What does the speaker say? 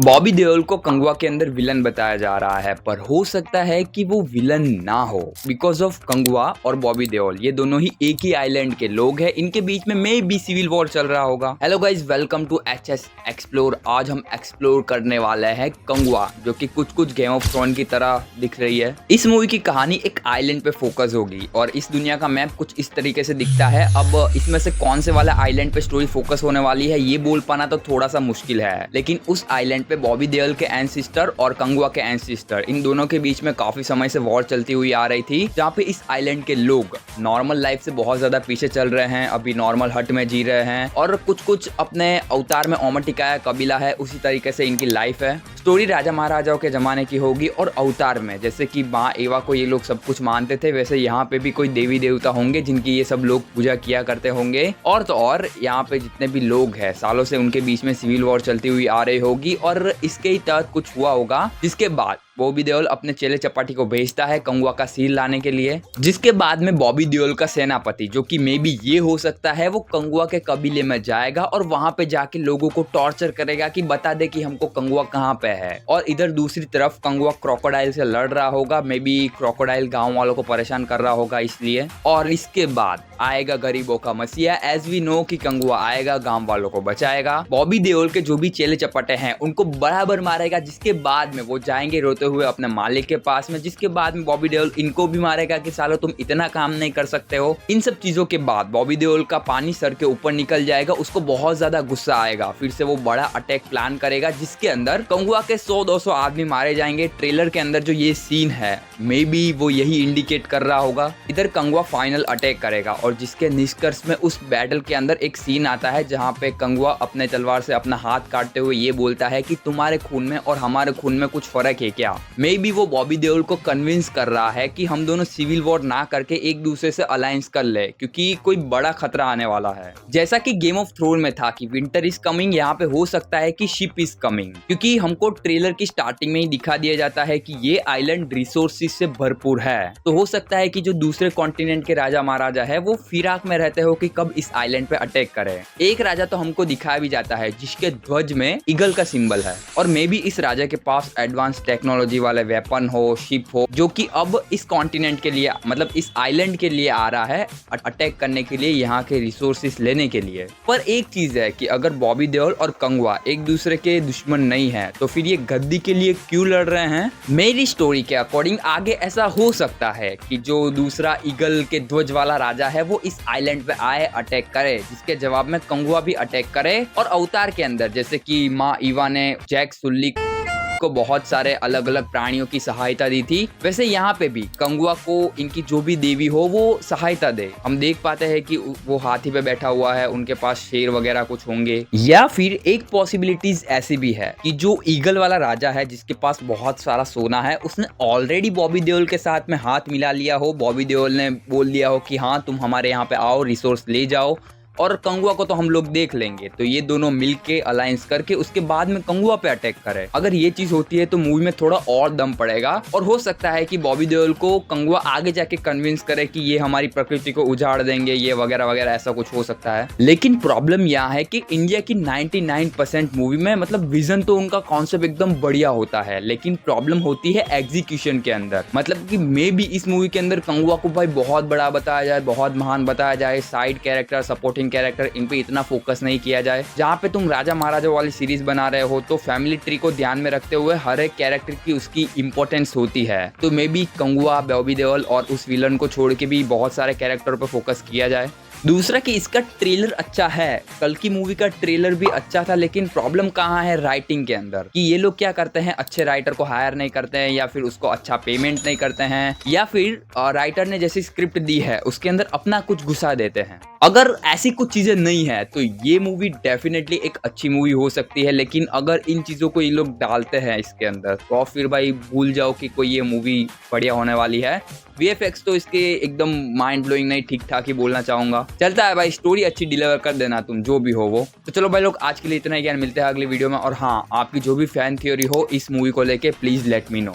बॉबी देओल को कंगवा के अंदर विलन बताया जा रहा है, पर हो सकता है कि वो विलन ना हो बिकॉज ऑफ कंगवा और बॉबी देओल ये दोनों ही एक ही आइलैंड के लोग हैं। इनके बीच में मे बी सिविल वॉर चल रहा होगा। Hello guys, welcome to HS explore. आज हम एक्सप्लोर करने वाले हैं कंगवा, जो कि कुछ गेम ऑफ थ्रोन की तरह दिख रही है। इस मूवी की कहानी एक आइलैंड पे फोकस होगी और इस दुनिया का मैप कुछ इस तरीके से दिखता है। अब इसमें से कौन से वाला आइलैंड पे स्टोरी फोकस होने वाली है ये बोल पाना तो थोड़ा सा मुश्किल है, लेकिन उस आइलैंड पे बॉबी देओल के एंसिस्टर और कंगवा के एंसिस्टर, इन दोनों के बीच में काफी समय से वॉर चलती हुई आ रही थी, जहाँ पे इस आइलैंड के लोग नॉर्मल लाइफ से बहुत ज्यादा पीछे चल रहे हैं। अभी नॉर्मल हट में जी रहे हैं और कुछ अपने अवतार में ओमटिकाया कबीला है, उसी तरीके से इनकी लाइफ है। स्टोरी राजा महाराजाओं के जमाने की होगी और अवतार में जैसे कि माँ एवा को ये लोग सब कुछ मानते थे, वैसे यहाँ पे भी कोई देवी देवता होंगे जिनकी ये सब लोग पूजा किया करते होंगे। और तो और यहाँ पे जितने भी लोग हैं सालों से उनके बीच में सिविल वॉर चलती हुई आ रही होगी और इसके ही तहत कुछ हुआ होगा, जिसके बाद बॉबी देओल अपने चेले चपाटी को भेजता है कंगवा का सील लाने के लिए। जिसके बाद में बॉबी देओल का सेनापति, जो कि मे बी ये हो सकता है, वो कंगवा के कबीले में जाएगा और वहां पे जाके लोगों को टॉर्चर करेगा कि बता दे कि हमको कंगवा कहाँ पे है। और इधर दूसरी तरफ कंगवा क्रोकोडाइल से लड़ रहा होगा, मे बी क्रोकोडाइल गाँव वालों को परेशान कर रहा होगा इसलिए। और इसके बाद आएगा गरीबों का मसीहा। एज वी नो कि कंगवा आएगा, गांव वालों को बचाएगा। बॉबी देओल के जो भी चेले चपाटे हैं उनको बराबर मारेगा, जिसके बाद में वो जाएंगे रोते हुए अपने मालिक के पास में, जिसके बाद में बॉबी देओल इनको भी मारेगा कि सालो तुम इतना काम नहीं कर सकते हो। इन सब चीजों के बाद बॉबी देओल का पानी सर के ऊपर निकल जाएगा, उसको बहुत ज्यादा गुस्सा आएगा। फिर से वो बड़ा अटैक प्लान करेगा, जिसके अंदर कंगवा के 100-200 आदमी मारे जाएंगे। ट्रेलर के अंदर जो ये सीन है मे बी वो यही इंडिकेट कर रहा होगा। इधर कंगवा फाइनल अटैक करेगा और जिसके निष्कर्ष में उस बैटल के अंदर एक सीन आता है जहां पे कंगवा अपने तलवार से अपना हाथ काटते हुए ये बोलता है कि तुम्हारे खून में और हमारे खून में कुछ फर्क है क्या। मे बी वो बॉबी देओल को कन्विंस कर रहा है कि हम दोनों सिविल वॉर ना करके एक दूसरे से अलायंस कर ले, क्योंकि कोई बड़ा खतरा आने वाला है। जैसा कि गेम ऑफ थ्रोन में था कि विंटर इज कमिंग, यहाँ पे हो सकता है कि शिप इज कमिंग, क्योंकि हमको ट्रेलर की स्टार्टिंग में ही दिखा दिया जाता है कि ये आइलैंड रिसोर्सेज से भरपूर है। तो हो सकता है कि जो दूसरे कॉन्टिनेंट के राजा महाराजा है वो फिराक में रहते हो कि कब इस आइलैंड पे अटैक करे। एक राजा तो हमको दिखाया भी जाता है जिसके ध्वज में ईगल का सिंबल है, और मे बी इस राजा के पास एडवांस टेक्नोलॉजी वाले वेपन हो, शिप हो, जो कि अब इस कॉन्टिनेंट के लिए, मतलब इस आइलैंड के लिए आ रहा है अटैक करने के लिए, यहाँ के रिसोर्सेस लेने के लिए। पर एक चीज है कि अगर बॉबी देओल और कंगवा एक दूसरे के दुश्मन नहीं है तो फिर ये गद्दी के लिए क्यों लड़ रहे हैं। मेरी स्टोरी के अकॉर्डिंग आगे ऐसा हो सकता है कि जो दूसरा ईगल के ध्वज वाला राजा है वो इस आइलैंड पे आए, अटैक करे, जिसके जवाब में कंगवा भी अटैक करे। और अवतार के अंदर जैसे कि माँ ईवा ने जैक सुल्ली को बहुत सारे अलग अलग प्राणियों की सहायता दी थी, वैसे यहाँ पे भी कंगवा को इनकी जो भी देवी हो वो सहायता दे। हम देख पाते हैं कि वो हाथी पे बैठा हुआ है, उनके पास शेर वगैरह कुछ होंगे। या फिर एक पॉसिबिलिटीज ऐसी भी है कि जो ईगल वाला राजा है जिसके पास बहुत सारा सोना है, उसने ऑलरेडी बॉबी देओल के साथ में हाथ मिला लिया हो। बॉबी देओल ने बोल दिया हो कि हाँ तुम हमारे यहाँ पे आओ, रिसोर्स ले जाओ, और कंगवा को तो हम लोग देख लेंगे। तो ये दोनों मिलके अलायंस करके उसके बाद में कंगवा पे अटैक करे। अगर ये चीज होती है तो मूवी में थोड़ा और दम पड़ेगा और हो सकता है कि बॉबी देओल को कंगवा आगे जाके कन्विंस करे कि ये हमारी प्रकृति को उजाड़ देंगे, ये वगैरह वगैरह, ऐसा कुछ हो सकता है। लेकिन प्रॉब्लम यहाँ है कि इंडिया की 99% मूवी में, मतलब विजन तो उनका कॉन्सेप्ट एकदम बढ़िया होता है, लेकिन प्रॉब्लम होती है एग्जीक्यूशन के अंदर। मतलब कि मे बी इस मूवी के अंदर कंगवा को भाई बहुत बड़ा बताया जाए, बहुत महान बताया जाए, साइड कैरेक्टर, सपोर्टिंग कैरेक्टर, इन पे इतना फोकस नहीं किया जाए। जहाँ पे तुम राजा महाराजा वाली सीरीज बना रहे हो तो फैमिली ट्री को ध्यान में रखते हुए हर एक कैरेक्टर की उसकी इंपॉर्टेंस होती है। तो मे बी कंगवा, बॉबी देओल और उस विलन को छोड़ के भी बहुत सारे कैरेक्टर पर फोकस किया जाए। दूसरा कि इसका ट्रेलर अच्छा है, कल की मूवी का ट्रेलर भी अच्छा था, लेकिन प्रॉब्लम कहाँ है राइटिंग के अंदर, कि ये लोग क्या करते हैं, अच्छे राइटर को हायर नहीं करते हैं, या फिर उसको अच्छा पेमेंट नहीं करते हैं, या फिर राइटर ने जैसी स्क्रिप्ट दी है उसके अंदर अपना कुछ घुसा देते हैं। अगर ऐसी कुछ चीजें नहीं है तो ये मूवी डेफिनेटली एक अच्छी मूवी हो सकती है, लेकिन अगर इन चीजों को ये लोग डालते हैं इसके अंदर तो फिर भाई भूल जाओ कि कोई ये मूवी बढ़िया होने वाली है। वीएफएक्स तो इसके एकदम माइंड ब्लोइंग नहीं, ठीक ठाक ही बोलना चाहूंगा। चलता है भाई, स्टोरी अच्छी डिलीवर कर देना तुम, जो भी हो वो। तो चलो भाई लोग, आज के लिए इतना ही ज्ञान, मिलते हैं अगली वीडियो में। और हाँ, आपकी जो भी फैन थ्योरी हो इस मूवी को लेके प्लीज लेट मी नो।